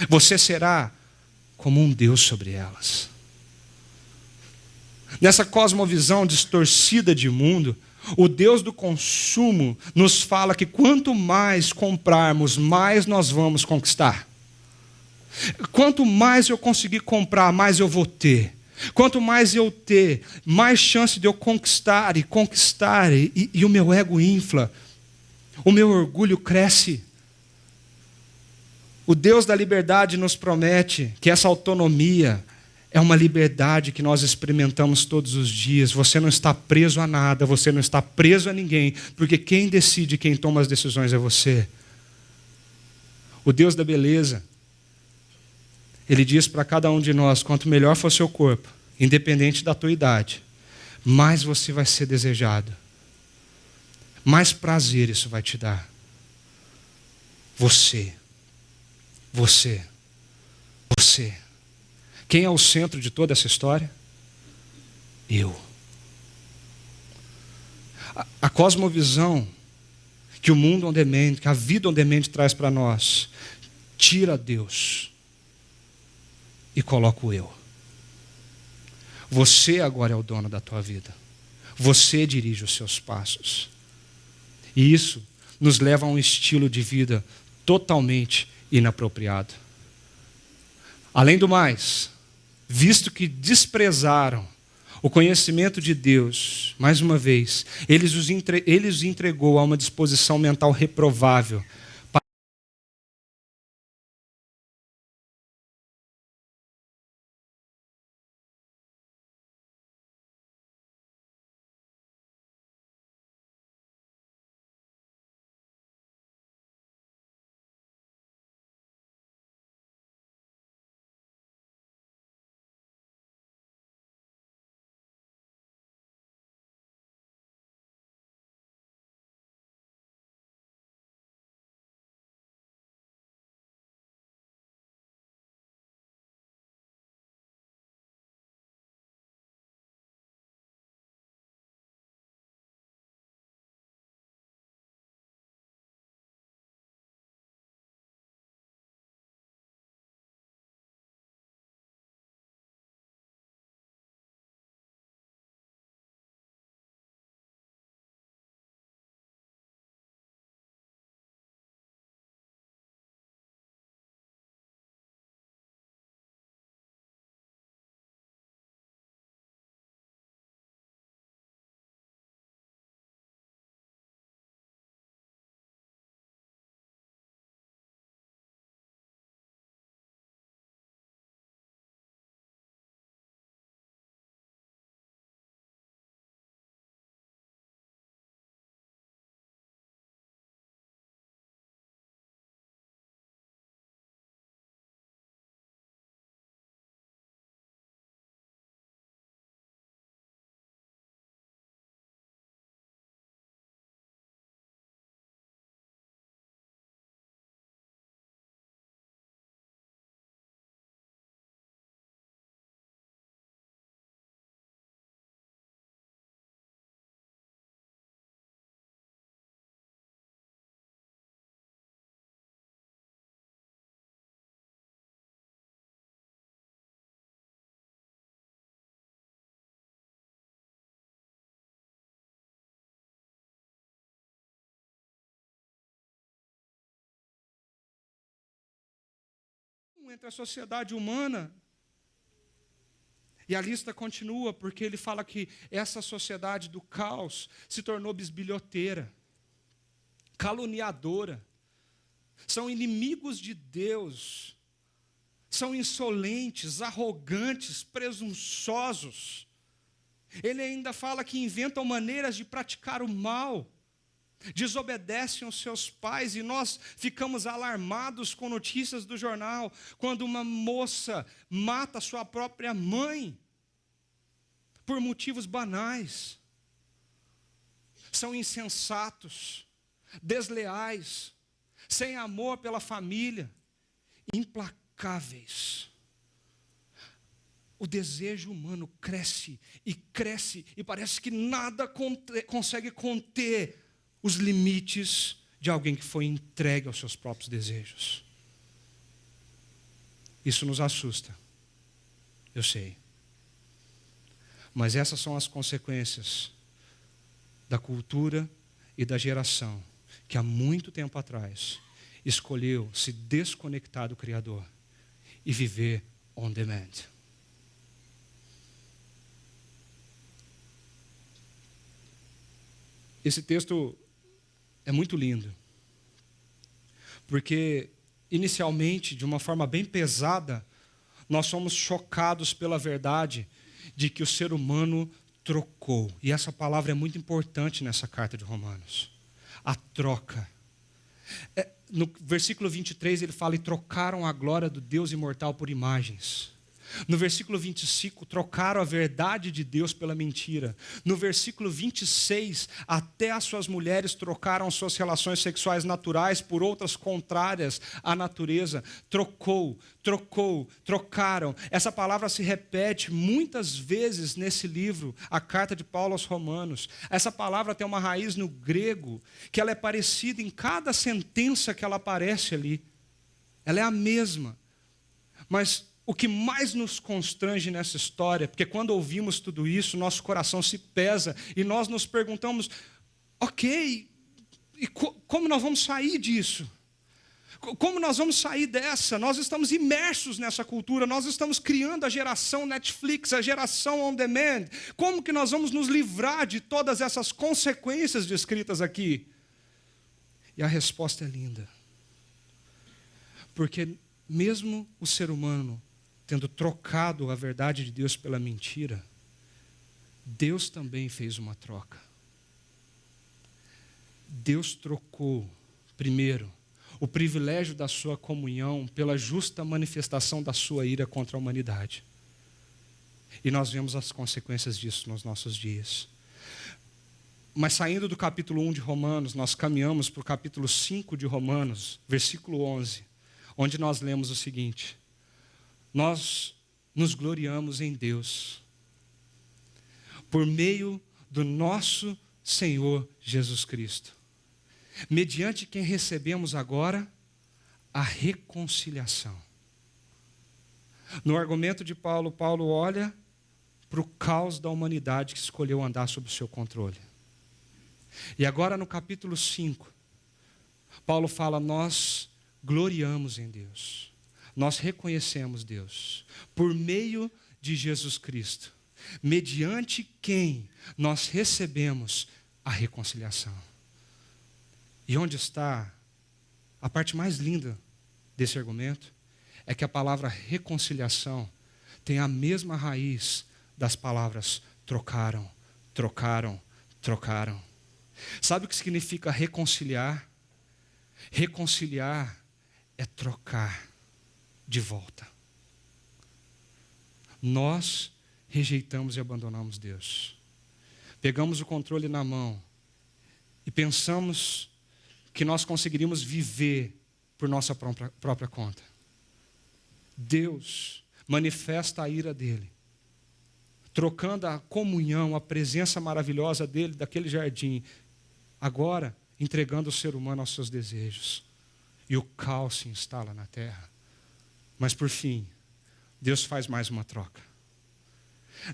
[SPEAKER 1] Você será como um Deus sobre elas. Nessa cosmovisão distorcida de mundo, o Deus do consumo nos fala que quanto mais comprarmos, mais nós vamos conquistar. Quanto mais eu conseguir comprar, mais eu vou ter. Quanto mais eu ter, mais chance de eu conquistar e o meu ego infla, o meu orgulho cresce. O Deus da liberdade nos promete que essa autonomia, É uma liberdade que nós experimentamos todos os dias. Você não está preso a nada, você não está preso a ninguém, porque quem decide, quem toma as decisões é você. O Deus da beleza, Ele diz para cada um de nós, quanto melhor for seu corpo, independente da tua idade, mais você vai ser desejado. Mais prazer isso vai te dar. Você. Quem é o centro de toda essa história? Eu. A cosmovisão que o mundo on demand, que a vida on demand traz para nós, tira Deus e coloca o eu. Você agora é o dono da tua vida. Você dirige os seus passos. E isso nos leva a um estilo de vida totalmente inapropriado. Além do mais, visto que desprezaram o conhecimento de Deus, mais uma vez, Ele os entregou a uma disposição mental reprovável. Entre a sociedade humana. E a lista continua, porque ele fala que essa sociedade do caos se tornou bisbilhoteira, caluniadora, são inimigos de Deus, são insolentes, arrogantes, presunçosos. Ele ainda fala que inventam maneiras de praticar o mal, desobedecem aos seus pais, e nós ficamos alarmados com notícias do jornal, quando uma moça mata sua própria mãe, por motivos banais. São insensatos, desleais, sem amor pela família, implacáveis. O desejo humano cresce, e parece que nada consegue conter os limites de alguém que foi entregue aos seus próprios desejos. Isso nos assusta, eu sei. Mas essas são as consequências da cultura e da geração que há muito tempo atrás escolheu se desconectar do Criador e viver on demand. Esse texto é muito lindo, porque inicialmente, de uma forma bem pesada, nós somos chocados pela verdade de que o ser humano trocou. E essa palavra é muito importante nessa carta de Romanos. A troca. No versículo 23 ele fala: e trocaram a glória do Deus imortal por imagens. No versículo 25, trocaram a verdade de Deus pela mentira. No versículo 26, até as suas mulheres trocaram suas relações sexuais naturais por outras contrárias à natureza. Trocaram. Essa palavra se repete muitas vezes nesse livro, a carta de Paulo aos Romanos. Essa palavra tem uma raiz no grego, que ela é parecida em cada sentença que ela aparece ali. Ela é a mesma. Mas o que mais nos constrange nessa história, porque quando ouvimos tudo isso, nosso coração se pesa e nós nos perguntamos: ok, e como nós vamos sair disso? Como nós vamos sair dessa? Nós estamos imersos nessa cultura, nós estamos criando a geração Netflix, a geração on demand. Como que nós vamos nos livrar de todas essas consequências descritas aqui? E a resposta é linda. Porque mesmo o ser humano tendo trocado a verdade de Deus pela mentira, Deus também fez uma troca. Deus trocou, primeiro, o privilégio da sua comunhão pela justa manifestação da sua ira contra a humanidade. E nós vemos as consequências disso nos nossos dias. Mas saindo do capítulo 1 de Romanos, nós caminhamos para o capítulo 5 de Romanos, versículo 11, onde nós lemos o seguinte: nós nos gloriamos em Deus, por meio do nosso Senhor Jesus Cristo, mediante quem recebemos agora a reconciliação. No argumento de Paulo, Paulo olha para o caos da humanidade que escolheu andar sob o seu controle. E agora no capítulo 5, Paulo fala: nós gloriamos em Deus. Nós reconhecemos Deus por meio de Jesus Cristo, mediante quem nós recebemos a reconciliação. E onde está a parte mais linda desse argumento? É que a palavra reconciliação tem a mesma raiz das palavras trocaram, trocaram, trocaram. Sabe o que significa reconciliar? Reconciliar é trocar de volta. Nós rejeitamos e abandonamos Deus. Pegamos o controle na mão e pensamos que nós conseguiríamos viver por nossa própria conta. Deus manifesta a ira dele, trocando a comunhão, a presença maravilhosa dele, daquele jardim, agora entregando o ser humano aos seus desejos. E o caos se instala na terra. Mas por fim, Deus faz mais uma troca.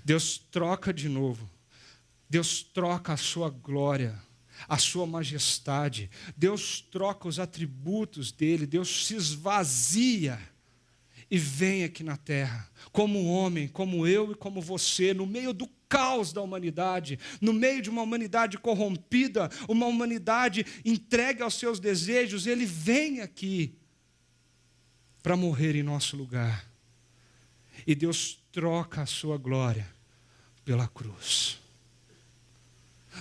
[SPEAKER 1] Deus troca de novo. Deus troca a sua glória, a sua majestade. Deus troca os atributos dele. Deus se esvazia e vem aqui na terra, como um homem, como eu e como você, no meio do caos da humanidade, no meio de uma humanidade corrompida, uma humanidade entregue aos seus desejos. Ele vem aqui para morrer em nosso lugar. E Deus troca a sua glória pela cruz.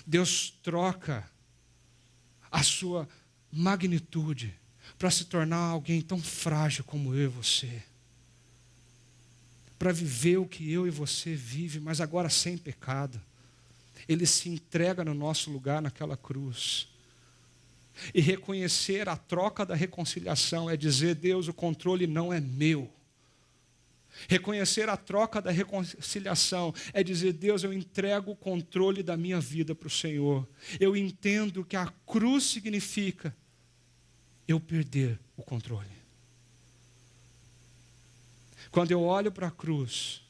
[SPEAKER 1] Deus troca a sua magnitude para se tornar alguém tão frágil como eu e você. Para viver o que eu e você vive, mas agora sem pecado. Ele se entrega no nosso lugar naquela cruz. E reconhecer a troca da reconciliação é dizer: Deus, o controle não é meu. Reconhecer a troca da reconciliação é dizer: Deus, eu entrego o controle da minha vida para o Senhor. Eu entendo que a cruz significa eu perder o controle. Quando eu olho para a cruz,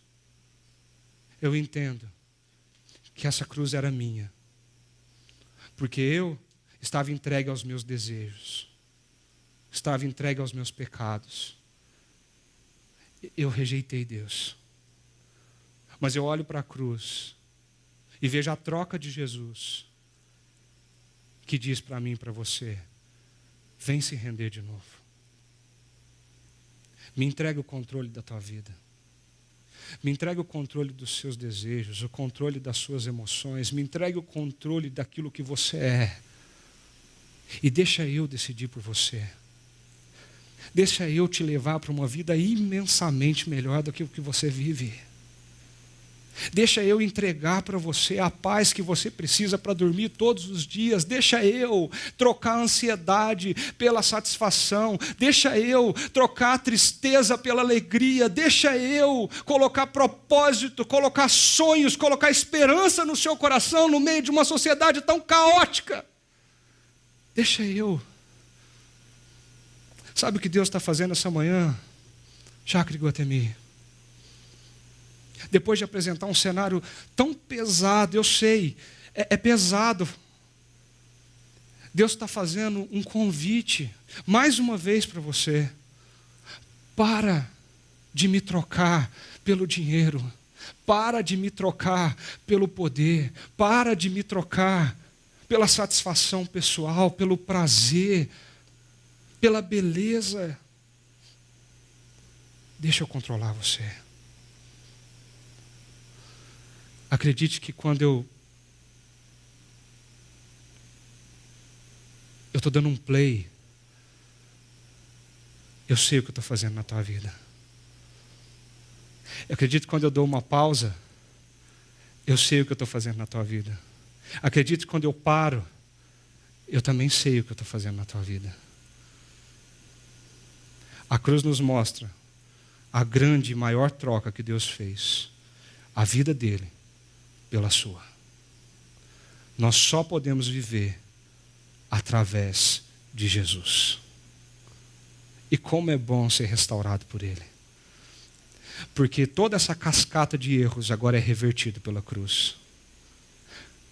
[SPEAKER 1] eu entendo que essa cruz era minha, porque eu estava entregue aos meus desejos, estava entregue aos meus pecados. Eu rejeitei Deus. Mas eu olho para a cruz e vejo a troca de Jesus, que diz para mim e para você: vem se render de novo. Me entregue o controle da tua vida. Me entregue o controle dos seus desejos, o controle das suas emoções, me entregue o controle daquilo que você é. E deixa eu decidir por você. Deixa eu te levar para uma vida imensamente melhor do que o que você vive. Deixa eu entregar para você a paz que você precisa para dormir todos os dias. Deixa eu trocar a ansiedade pela satisfação. Deixa eu trocar a tristeza pela alegria. Deixa eu colocar propósito, colocar sonhos, colocar esperança no seu coração no meio de uma sociedade tão caótica. Deixa eu. Sabe o que Deus está fazendo essa manhã? Chacre Guatemi. Depois de apresentar um cenário tão pesado, eu sei, é pesado. Deus está fazendo um convite, mais uma vez para você. Para de me trocar pelo dinheiro. Para de me trocar pelo poder. Para de me trocar pela satisfação pessoal, pelo prazer, pela beleza. Deixa eu controlar você. Acredite que quando eu estou dando um play, eu sei o que eu estou fazendo na tua vida. Eu acredito que quando eu dou uma pausa, eu sei o que eu estou fazendo na tua vida. Acredite que quando eu paro, eu também sei o que eu estou fazendo na tua vida. A cruz nos mostra a grande e maior troca que Deus fez. A vida dele pela sua. Nós só podemos viver através de Jesus. E como é bom ser restaurado por Ele. Porque toda essa cascata de erros agora é revertido pela cruz.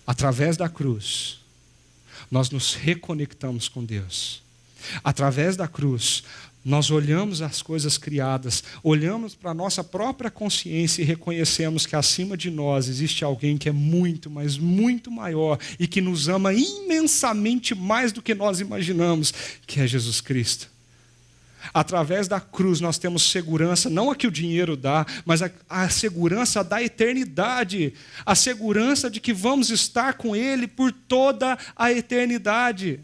[SPEAKER 1] Através da cruz, nós nos reconectamos com Deus. Através da cruz, nós olhamos as coisas criadas, olhamos para a nossa própria consciência e reconhecemos que acima de nós existe alguém que é muito, mas muito maior e que nos ama imensamente mais do que nós imaginamos, que é Jesus Cristo. Através da cruz nós temos segurança, não a que o dinheiro dá, mas a segurança da eternidade, a segurança de que vamos estar com Ele por toda a eternidade.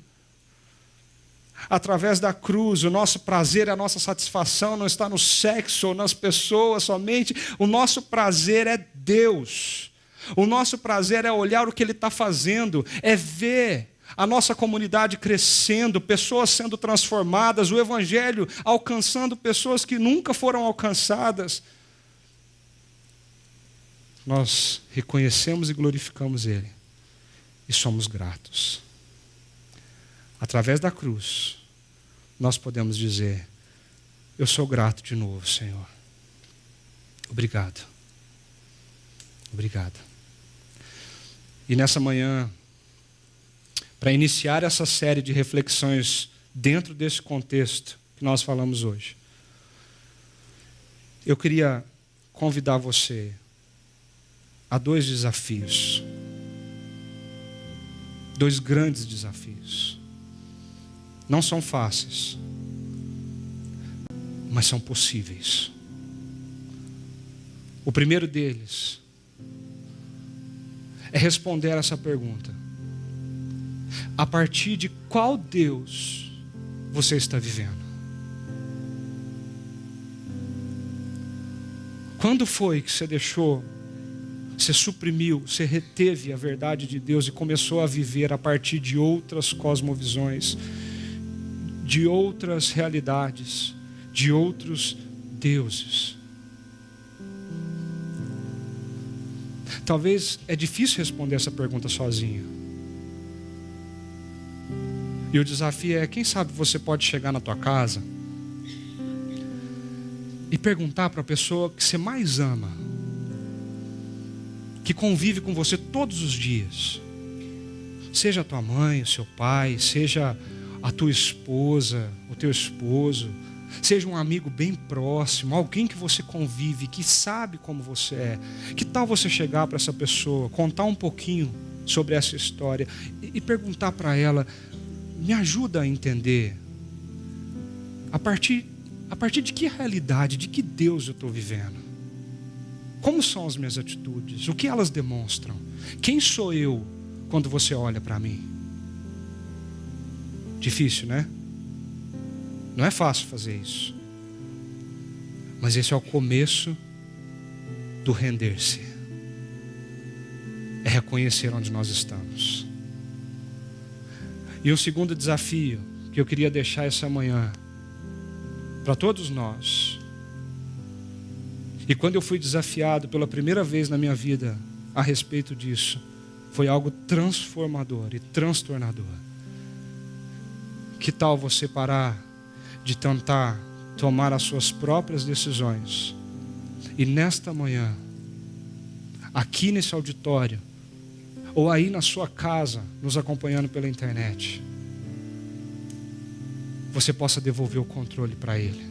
[SPEAKER 1] Através da cruz, o nosso prazer, a nossa satisfação não está no sexo ou nas pessoas somente. O nosso prazer é Deus. O nosso prazer é olhar o que Ele está fazendo, é ver a nossa comunidade crescendo, pessoas sendo transformadas, o Evangelho alcançando pessoas que nunca foram alcançadas. Nós reconhecemos e glorificamos Ele e somos gratos. Através da cruz, nós podemos dizer: eu sou grato de novo, Senhor. Obrigado. Obrigado. E nessa manhã, para iniciar essa série de reflexões dentro desse contexto que nós falamos hoje, eu queria convidar você a 2 desafios. 2 grandes desafios. Não são fáceis, mas são possíveis. O primeiro deles é responder essa pergunta: a partir de qual Deus você está vivendo? Quando foi que você deixou, você suprimiu, você reteve a verdade de Deus e começou a viver a partir de outras cosmovisões, de outras realidades, de outros deuses? Talvez é difícil responder essa pergunta sozinho. E o desafio é, quem sabe você pode chegar na tua casa e perguntar para a pessoa que você mais ama, que convive com você todos os dias, seja a tua mãe, o seu pai, seja a tua esposa, o teu esposo, seja um amigo bem próximo, alguém que você convive, que sabe como você é. Que tal você chegar para essa pessoa, contar um pouquinho sobre essa história e perguntar para ela: me ajuda a entender a partir de que realidade, de que Deus eu estou vivendo? Como são as minhas atitudes? O que elas demonstram? Quem sou eu quando você olha para mim? Difícil, né? Não é fácil fazer isso. Mas esse é o começo do render-se. É reconhecer onde nós estamos. E o segundo desafio que eu queria deixar essa manhã para todos nós. E quando eu fui desafiado pela primeira vez na minha vida a respeito disso, foi algo transformador e transtornador. Que tal você parar de tentar tomar as suas próprias decisões e nesta manhã, aqui nesse auditório, ou aí na sua casa, nos acompanhando pela internet, você possa devolver o controle para Ele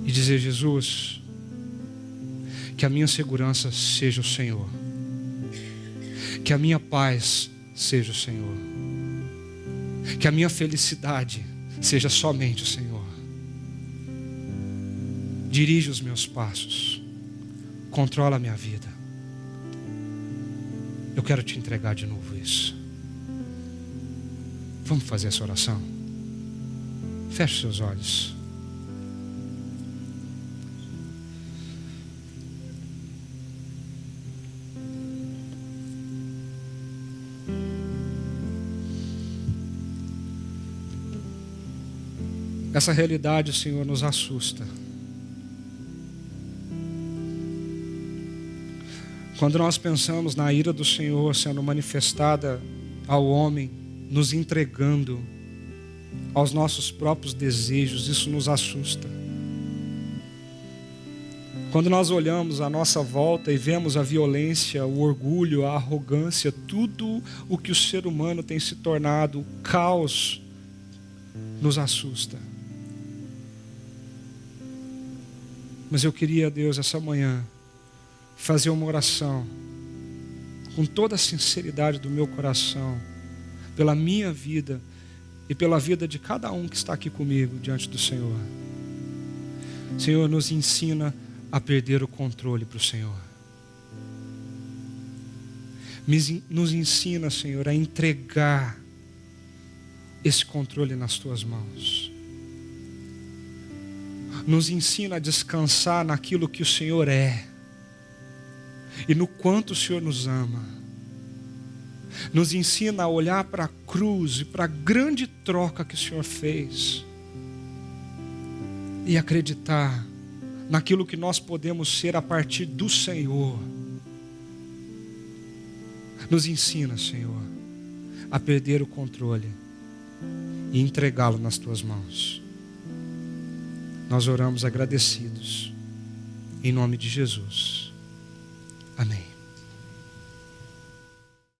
[SPEAKER 1] e dizer: Jesus, que a minha segurança seja o Senhor, que a minha paz seja o Senhor, que a minha felicidade seja somente o Senhor. Dirige os meus passos, controla a minha vida. Eu quero te entregar de novo isso. Vamos fazer essa oração? Feche seus olhos. Essa realidade, Senhor, nos assusta. Quando nós pensamos na ira do Senhor sendo manifestada ao homem, nos entregando aos nossos próprios desejos, isso nos assusta. Quando nós olhamos à nossa volta e vemos a violência, o orgulho, a arrogância, tudo o que o ser humano tem se tornado, o caos, nos assusta. Mas eu queria, Deus, essa manhã, fazer uma oração com toda a sinceridade do meu coração, pela minha vida e pela vida de cada um que está aqui comigo diante do Senhor. Senhor, nos ensina a perder o controle para o Senhor. Nos ensina, Senhor, a entregar esse controle nas Tuas mãos. Nos ensina a descansar naquilo que o Senhor é e no quanto o Senhor nos ama. Nos ensina a olhar para a cruz e para a grande troca que o Senhor fez e acreditar naquilo que nós podemos ser a partir do Senhor. Nos ensina, Senhor, a perder o controle e entregá-lo nas Tuas mãos. Nós oramos agradecidos, em nome de Jesus. Amém.